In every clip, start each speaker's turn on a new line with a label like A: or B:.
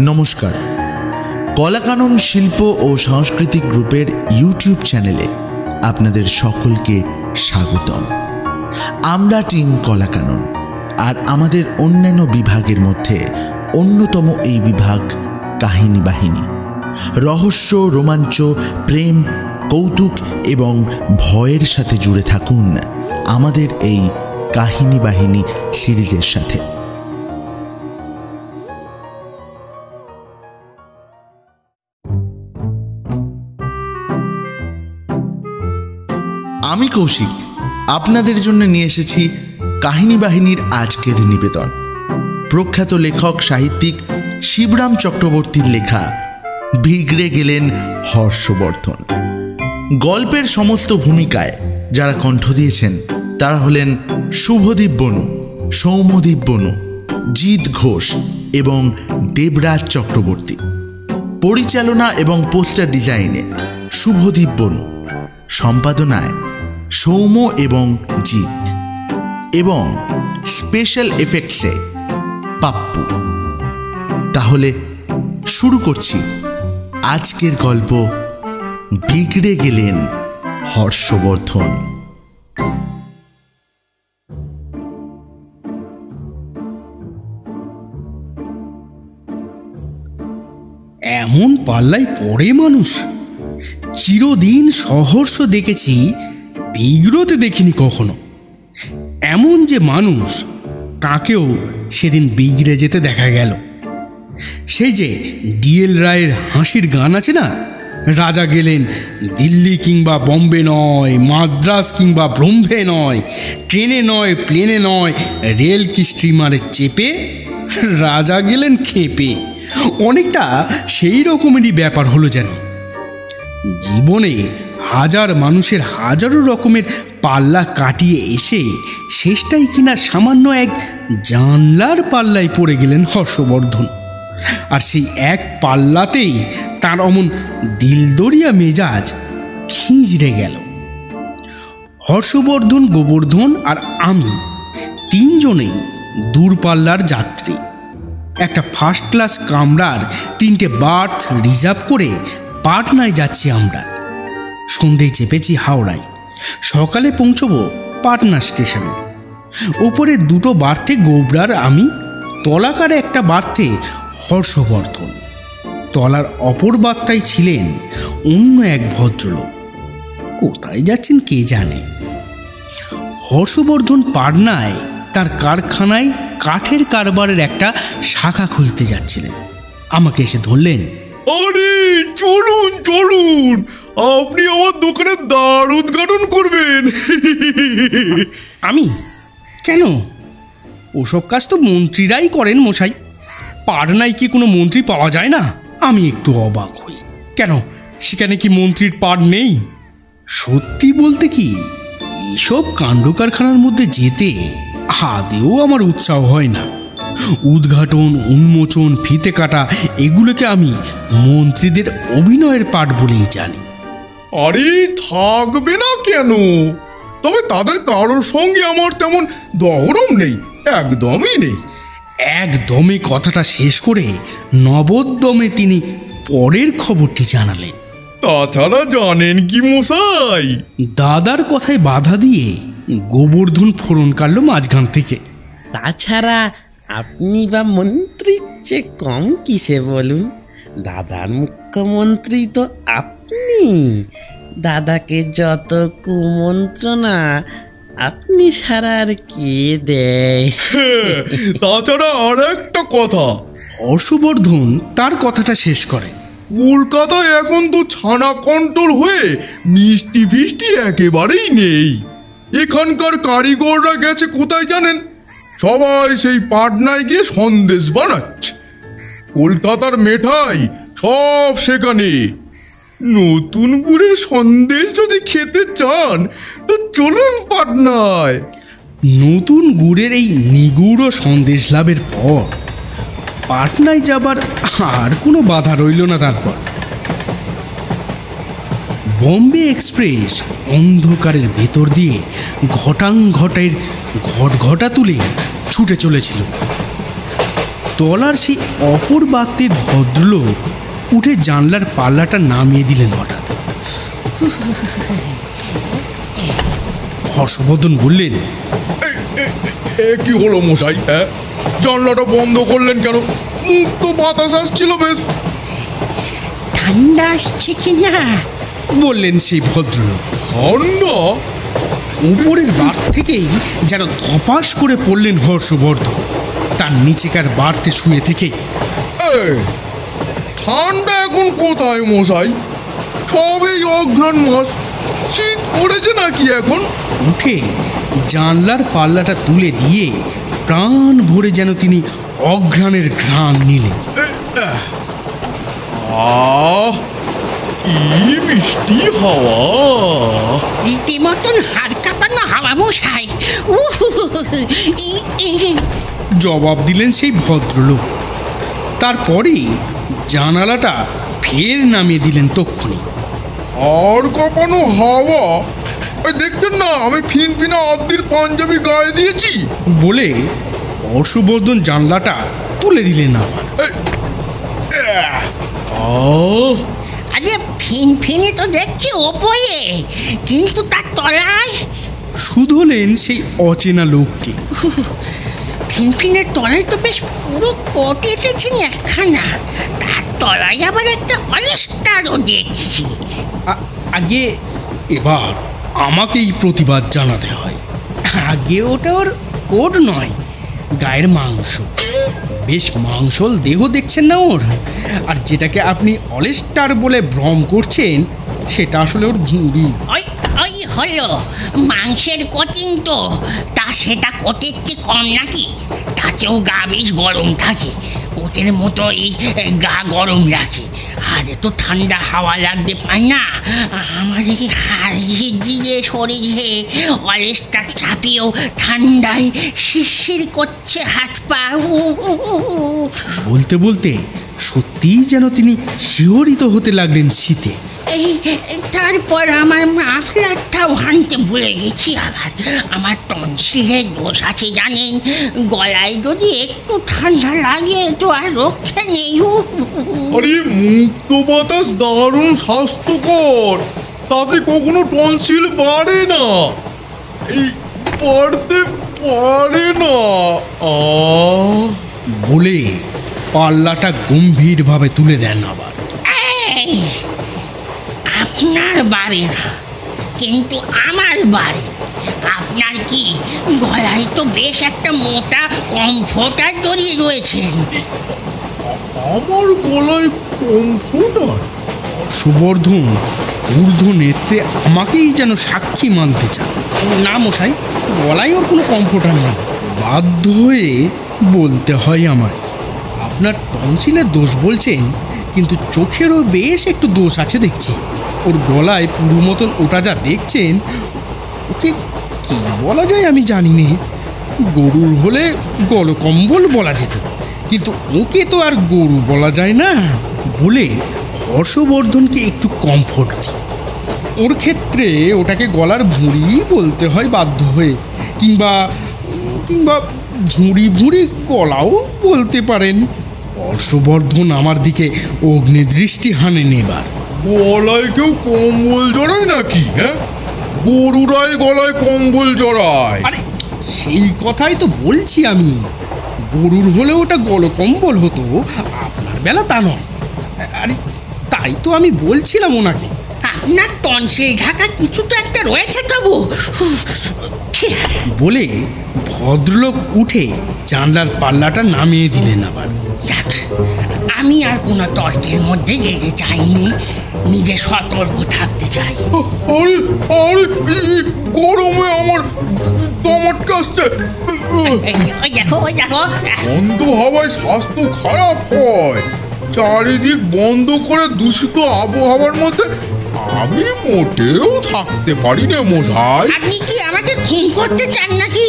A: নমস্কার, কলাকানন শিল্প ও সাংস্কৃতিক গ্রুপের ইউটিউব চ্যানেলে আপনাদের সকলকে স্বাগতম। আমরা টিম কলাকানন, আর আমাদের অন্যান্য বিভাগের মধ্যে অন্যতম এই বিভাগ কাহিনী বাহিনী। রহস্য, রোমাঞ্চ, প্রেম, কৌতুক এবং ভয়ের সাথে জুড়ে থাকুন আমাদের এই কাহিনী বাহিনী সিরিজের সাথে। আমি কৌশিক আপনাদের জন্য নিয়ে এসেছি কাহিনী বাহিনীর আজকের নিবেদন। প্রখ্যাত লেখক সাহিত্যিক শিবরাম চক্রবর্তীর লেখা বিগড়ে গেলেন হর্ষবর্ধন। গল্পের সমস্ত ভূমিকায় যারা কণ্ঠ দিয়েছেন তারা হলেন শুভদীপ বনু, সৌম্যদীপ বনু, জিৎ ঘোষ এবং দেবরাজ চক্রবর্তী। পরিচালনা এবং পোস্টার ডিজাইনে শুভদীপ বনু, সম্পাদনায় সৌম্য এবং জিৎ, এবং স্পেশাল এফেক্টসে পাপ্পু। তাহলে শুরু করছি আজকের গল্প বিগড়ে গেলেন হর্ষবর্ধন।
B: এমন পাল্লায় পড়ে মানুষ। চিরদিন সহর্ষ দেখেছি, বিগ্রতে দেখিনি কখনো। এমন যে মানুষ, তাকেও সেদিন বিগড়ে যেতে দেখা গেল। সেই যে ডিএল রায়ের হাসির গান আছে না, রাজা গেলেন দিল্লি কিংবা বম্বে নয়, মাদ্রাস কিংবা ব্রহ্মে নয়, ট্রেনে নয়, প্লেনে নয়, রেল কি স্টিমারে চেপে, রাজা গেলেন খেপে। অনেকটা সেই রকমেরই ব্যাপার হলো যেন। জীবনে হাজার মানুষের হাজারো রকমের পাল্লা কাটিয়ে এসে শেষটাই কিনা সামান্য এক জানলার পাল্লায় পড়ে গেলেন হর্ষবর্ধন। আর সেই এক পাল্লাতেই তার অমন দিলদরিয়া মেজাজ খিঁচড়ে গেল। হর্ষবর্ধন, গোবর্ধন আর আমি তিনজনেই দূরপাল্লার যাত্রী। একটা ফার্স্ট ক্লাস কামরার 3টে বার্থ রিজার্ভ করে পাটনায় যাচ্ছি আমরা। সন্ধ্যেয় চেপেছি হাওড়ায়, সকালে পৌঁছবো পাটনা স্টেশনে। ওপরের 2টো বার্থে গোবরার আমি, তলাকারে একটা বার্থে হর্ষবর্ধন। তলার অপর বার্তায় ছিলেন অন্য এক ভদ্রলোক। কোথায় যাচ্ছেন কে জানে। হর্ষবর্ধন পাটনায় তার কারখানায় কাঠের কারবারের একটা শাখা খুলতে যাচ্ছিলেন। আমাকে এসে ধরলেন,
C: আরে চলুন চলুন, আপনি আমার দোকানের দ্বার উদ্ঘাটন করবেন।
B: আমি কেন? ওসব কাজ তো মন্ত্রীরাই করেন মশাই। পাটনায় কি কোনো মন্ত্রী পাওয়া যায় না? আমি একটু অবাক হই। কেন, সেখানে কি মন্ত্রীর পাট নেই? সত্যি বলতে কি, এইসব কাণ্ড কারখানার মধ্যে যেতে আদেও আমার উৎসাহ হয় না। উদ্ঘাটন, উন্মোচন, ফিতে কাটা, এগুলোকে আমি মন্ত্রীদের অভিনয়ের পাঠ বলেই জানি।
C: আরে থাকবে না কেন? তবে তাদের কারোর সঙ্গে আমার তেমন দহরম নেই, একদমই নেই।
B: একদমই কথাটা শেষ করে নবোদ্যমে তিনি পরের খবরটি জানালেন।
C: তাছাড়া জানেন কি মশাই?
B: দাদার কথায় বাধা দিয়ে গোবর্ধন ফোড়ন কাটল মাঝখান থেকে।
D: তাছাড়া আপনি বা মন্ত্রীর চেয়ে কম কিসে বলুন? দাদার মুখ্যমন্ত্রী তো আপনি। দাদাকে যত কুমন্ত্রণা আপনি ছাড়া আর কে দেয়?
C: তাছাড়া আর একটা কথা।
B: হর্ষবর্ধন তার কথাটা শেষ করে,
C: কলকাতায় এখন তো ছানা কন্ট্রোল হয়ে মিষ্টি ফিষ্টি একেবারেই নেই। এখানকার কারিগররা গেছে কোথায় জানেন? সবাই সেই পাটনায় গিয়ে সন্দেশ বানাচ্ছে। কলকাতার মেঠাই সব সেখানে। নতুন গুড়ের সন্দেশ যদি খেতে চান তো চলুন পাটনায়।
B: নতুন গুড়ের এই নিগুড় সন্দেশ লাভের পর পাটনায় যাবার আর কোনো বাধা রইল না। তারপর বম্বে এক্সপ্রেস অন্ধকারের ভেতর দিয়ে ঘটাং ঘটের ঘটঘটা তুলে ছুটে চলেছিল। তলার সেই অপর বাতের ভদ্রলোক উঠে জানলার পাল্লাটা নামিয়ে দিলেন হঠাৎ। হর্ষবর্ধন বললেন,
C: এ কি হলো মশাই? হ্যাঁ, জানলাটা বন্ধ করলেন কেন? মুক্ত বাতাস আসছিল বেশ।
E: ঠান্ডা আসছে কি না
B: বললেন সেই ভদ্রলোক।
C: ঠান্ডা?
B: উপরের বার থেকেই যেন ধপাস করে পড়লেন হর্ষবর্ধন তার নিচেকার বাড়তে শুয়ে থেকে।
C: ঠান্ডা এখন কোথায় মশাই? সবেই অঘ্রাণ মাস, শীত পড়েছে নাকি এখন?
B: উঠে জানলার পাল্লাটা তুলে দিয়ে প্রাণ ভরে যেন তিনি অঘ্রাণের ঘ্রাণ নিলেন।
C: কি মিষ্টি হাওয়া!
E: রীতিমতন হাড় কাঁপানো হাওয়া মশাই।
B: জবাব দিলেন সেই ভদ্রলোক। তারপরেই জানালাটা ফের নামিয়ে দিলেন তক্ষুনি।
C: আর কাঁপানো হাওয়া? দেখতেন না আমি ফিনফিনা আদ্দির পাঞ্জাবি গায়ে দিয়েছি
B: বলে হর্ষবর্ধন জানলাটা তুলে দিলেন আবার।
E: আরে ফিনফিনে তো দেখছি ওপরে, কিন্তু তার তলায়
B: শুধলেন সেই অচেনা লোকটি।
E: ফিনফিনের তলায় তো বেশ পুরো কোট এঁটেছেন একখানা, তার তলায় আবার একটা অলিস্টারও দেখছি।
B: আগে এবার আমাকেই প্রতিবাদ জানাতে হয়। আগে ওটা ওর কোট নয়, গায়ের মাংস। বেশ মাংসল দেহ দেখছেন না ওর। আর যেটাকে আপনি অলিস্টার বলে ভ্রম করছেন সেটা আসলে ওর ভুঁড়ি।
E: ওই ওই হলো মাংসের কোটিং তো, তা সেটা কোটের চেয়ে কম নাকি? তাতেও গা বেশ গরম থাকে, কোটের মতোই গা গরম রাখে। আর তো ঠান্ডা হাওয়া লাগতে পায় না। আমার এই হাড়িয়ে দিয়ে শরীরে অলেস্টার চাপিয়েও ঠান্ডায় শিরশির করছে হাত পা।
B: বলতে বলতে সত্যিই যেন তিনি শিহরিত হতে লাগলেন শীতে।
E: এই তারপর আমার মাফলারটাও আনতে ভুলে গেছি। আবার আমার টনসিলের দোষ আছে জানেন, গলায় যদি একটু ঠান্ডা লাগে তো আর রক্ষে নেই।
C: আরে মুক্ত বাতাস দারুণ স্বাস্থ্যকর, তাতে কখনো টনসিল বাড়ে না, এই বাড়তে পারে না।
B: বলে পাল্লাটা গম্ভীরভাবে তুলে দেন আবার।
E: আপনার বাড়ি না, কিন্তু আমার বাড়ি। আপনার কি গলায় তো বেশ একটা মোটা কমফোর্টার জড়িয়ে রয়েছে।
C: আমার গলায় কমফোর্টার?
B: সুবর্ধন ঊর্ধ্ব নেত্রে আমাকেই যেন সাক্ষী মানতে চান। না মশাই, গলায় ওর কোনো কমফোর্টার নেই। বাধ্য হয়ে বলতে হয় আমার। আপনার টনসিলের দোষ বলছেন, কিন্তু চোখেরও বেশ একটু দোষ আছে দেখছি। ওর গলায় পুরো মতন ওটা যা দেখছেন, ওকে কি বলা যায় আমি জানি নে। গরুর হলে গলকম্বল বলা যেত, কিন্তু ওকে তো আর গরু বলা যায় না। বলে হর্ষবর্ধনকে একটু কমফোর্ট দিই। ওর ক্ষেত্রে ওটাকে গলার ভুঁড়ি বলতে হয় বাধ্য হয়ে, কিংবা কিংবা ভুঁড়ি ভুঁড়ি গলাও বলতে পারেন। হর্ষবর্ধন আমার দিকে অগ্নিদৃষ্টি হানেন এবার।
C: গলায় কেউ কম্বল জড়ায় নাকি? হ্যাঁ, গরুরাই গলায় কম্বল জড়ায়।
B: আরে সেই কথাই তো বলছি আমি। গরুর হলে ওটা গলকম্বল হতো, আপনার বেলা তা নয়। আরে তাই তো আমি বলছিলাম ওনাকে।
E: আপনার টনসিল ঢাকা কিছু তো একটা রয়েছে তবু।
B: বলে ভদ্রলোক উঠে জানলার পাল্লাটা নামিয়ে দিলেন আবার।
E: যাক, আমি আর কোনো তর্কের মধ্যে যেতে চাইনি, নিজে সতর্ক থাকতে চাই।
C: আরে আরে গরমে আমার দমট কাশছে।
E: ওই দেখো ওই দেখো।
C: বন্ধ হাওয়ায় স্বাস্থ্য খারাপ হয়। চারিদিক বন্ধ করে দূষিত আবহাওয়ার মধ্যে আমি মোটেও থাকতে পারি না মশাই।
E: আপনি কি আমাকে খুন করতে চান নাকি?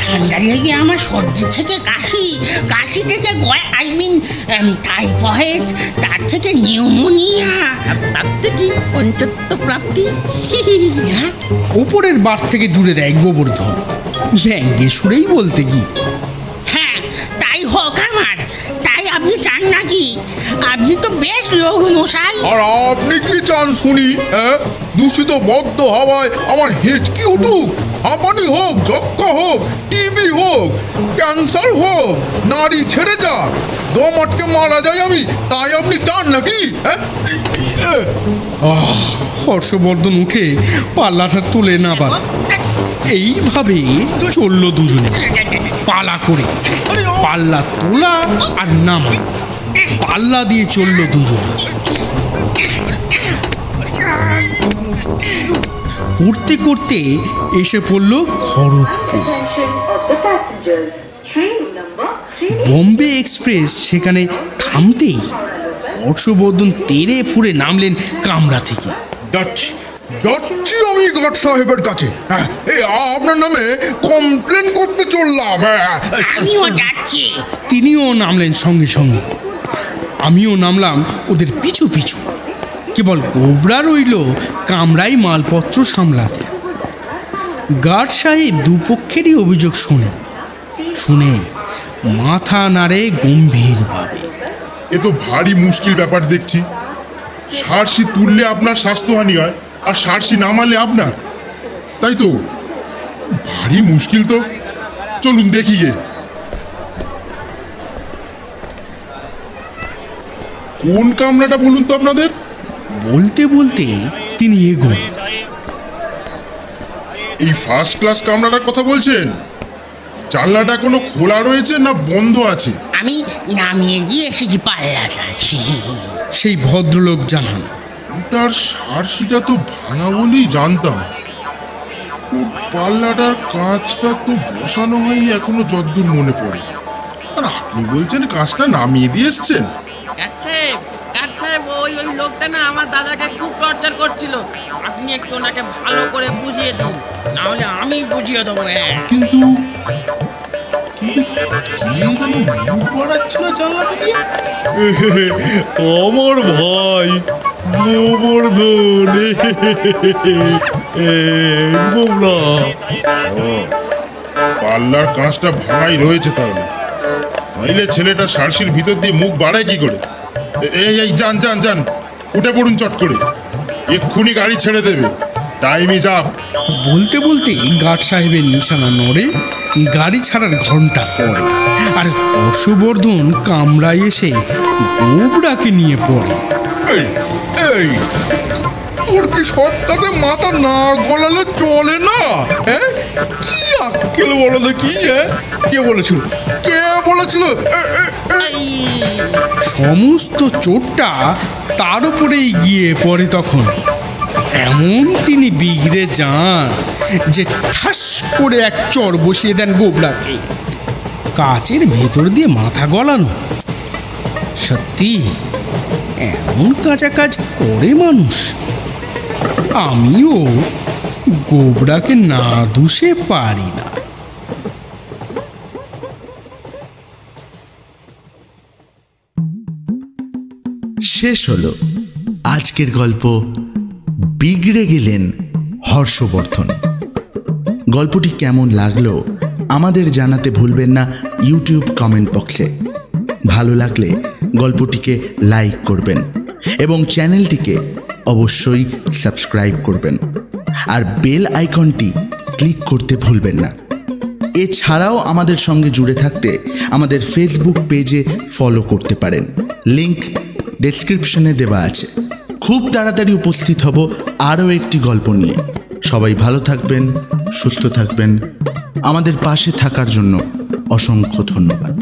E: ঠান্ডা লেগে আমার সর্দি থেকে কাশি, কাশি থেকে টাইফয়েড, তার থেকে নিউমোনিয়া, তার থেকে পঞ্চত্ব প্রাপ্তি।
B: উপরের বার থেকে জুড়ে দেয় গোবর্ধন, ব্যঙ্গে সুরেই বলতে কি।
E: আপনি চান নাকি? আপনি তো বেশ লোক মশাই।
C: আর আপনি কি চান শুনি? হ্যাঁ, দূষিত বদ্ধ হাওয়ায় আমার হেঁচকি উঠুক, হাঁপানি হোক, যক্ষা হোক, টিবি হোক, ক্যান্সার হোক, নারী ছেড়ে যাক, দম আটকে মারা যায় আমি, তাই আপনি চান নাকি? হ্যাঁ,
B: হর্ষবর্ধন উঠে পাল্লাটা তুলে নাবার এইভাবে চলল দুজনে পালা করে, পাল্লা তোলা আর নামা, পাল্লা দিয়ে চলল দুজনে। করতে করতে এসে পড়ল খড়গপুর। বম্বে এক্সপ্রেস সেখানে থামতেই হর্ষবর্ধন তেড়ে ফুড়ে নামলেন কামরা থেকে।
C: যাচ্ছি যাচ্ছি আমি গার্ড সাহেবের কাছে। হ্যাঁ, এই আপনার নামে কমপ্লেন করতে চললাম।
E: আমিও যাচ্ছি।
B: তিনিও নামলেন সঙ্গে সঙ্গে, আমিও নামলাম ওদের পিছু পিছু। কেবল গোবরা রইল কামরায় মালপত্র সামলাতে। গার্ড সাহেব দুপক্ষেরই অভিযোগ শুনে মাথা নাড়ে গম্ভীরভাবে।
F: এ তো ভারী মুশকিল ব্যাপার দেখছি। সার্সি তুললে আপনার স্বাস্থ্যহানি হয়, আর সার্সি না মারলে আপনার, তাই তো? ভারী মুশকিল তো। চলুন দেখি গে। কোন কামরাটা বলুন তো আপনাদের?
B: বলতে বলতে তিনি এগোন।
F: এই ফার্স্ট ক্লাস কামরাটার কথা বলছেন? জানলাটা কোনো খোলা রয়েছে না বন্ধ আছে?
E: আমি নামিয়ে দিয়ে এসেছি পাল্লাটা।
B: সেই ভদ্রলোক জানান।
F: ওটার সার্সিটা তো ভাঙা বলেই জানতাম। ও পাল্লাটার কাঁচটা তো বসানো হয়নি এখনো, যদ্দূর মনে পড়ে। আর আপনি বলছেন কাঁচটা নামিয়ে দিয়ে এসছেন?
G: কাজ সাহেব, ওই লোকটা না আমার দাদাকে খুব টর্চার করছিল। আপনি একটু ওনাকে ভালো করে বুঝিয়ে দিন, না হলে আমি বুঝিয়ে দেবো।
F: কিন্তু
C: আমার ভাই গোবর্ধন,
F: পাল্লার কাঁচটা ভাঙাই রয়েছে তাহলে। নইলে ছেলেটা সার্সির ভিতর দিয়ে মুখ বাড়ায় কি করে? এই যান যান যান, উঠে পড়ুন চট করে, এক্ষুনি গাড়ি ছেড়ে দেবে, টাইমই যাব।
B: বলতে বলতে গার্ড সাহেবের নিশানা নড়ে, গাড়ি ছাড়ার ঘন্টা পড়ে, আর হর্ষবর্ধন কামরায় এসে গোবরাকে নিয়ে পড়ে।
C: এই তোর কি সবটাতে মাথা না গলালে চলে না? হ্যাঁ, কি আক্কেল বলো দেখি। হ্যাঁ, কে বলেছিল?
B: সমস্ত চোটটা তার উপরেই গিয়ে পড়ে তখন। এমন তিনি বিগড়ে যান যে ঠাস করে এক চড় বসিয়ে দেন গোবরাকে। কাচের ভেতর দিয়ে মাথা গলানো, সত্যি এমন কাঁচা কাজ করে মানুষ? আমিও গোবরাকে না দুষে পারি না।
A: শেষ হলো আজকের গল্প বিগড়ে গেলেন হর্ষবর্ধন। গল্পটি কেমন লাগলো আমাদের জানাতে ভুলবেন না ইউটিউব কমেন্ট বক্সে। ভালো লাগলে গল্পটিকে লাইক করবেন এবং চ্যানেলটিকে অবশ্যই সাবস্ক্রাইব করবেন, আর বেল আইকনটি ক্লিক করতে ভুলবেন না। এছাড়াও আমাদের সঙ্গে জুড়ে থাকতে আমাদের ফেসবুক পেজে ফলো করতে পারেন, লিংক ডেসক্রিপশনে দেওয়া আছে। খুব তাড়াতাড়ি উপস্থিত হব আরও একটি গল্প নিয়ে। সবাই ভালো থাকবেন, সুস্থ থাকবেন। আমাদের পাশে থাকার জন্য অসংখ্য ধন্যবাদ।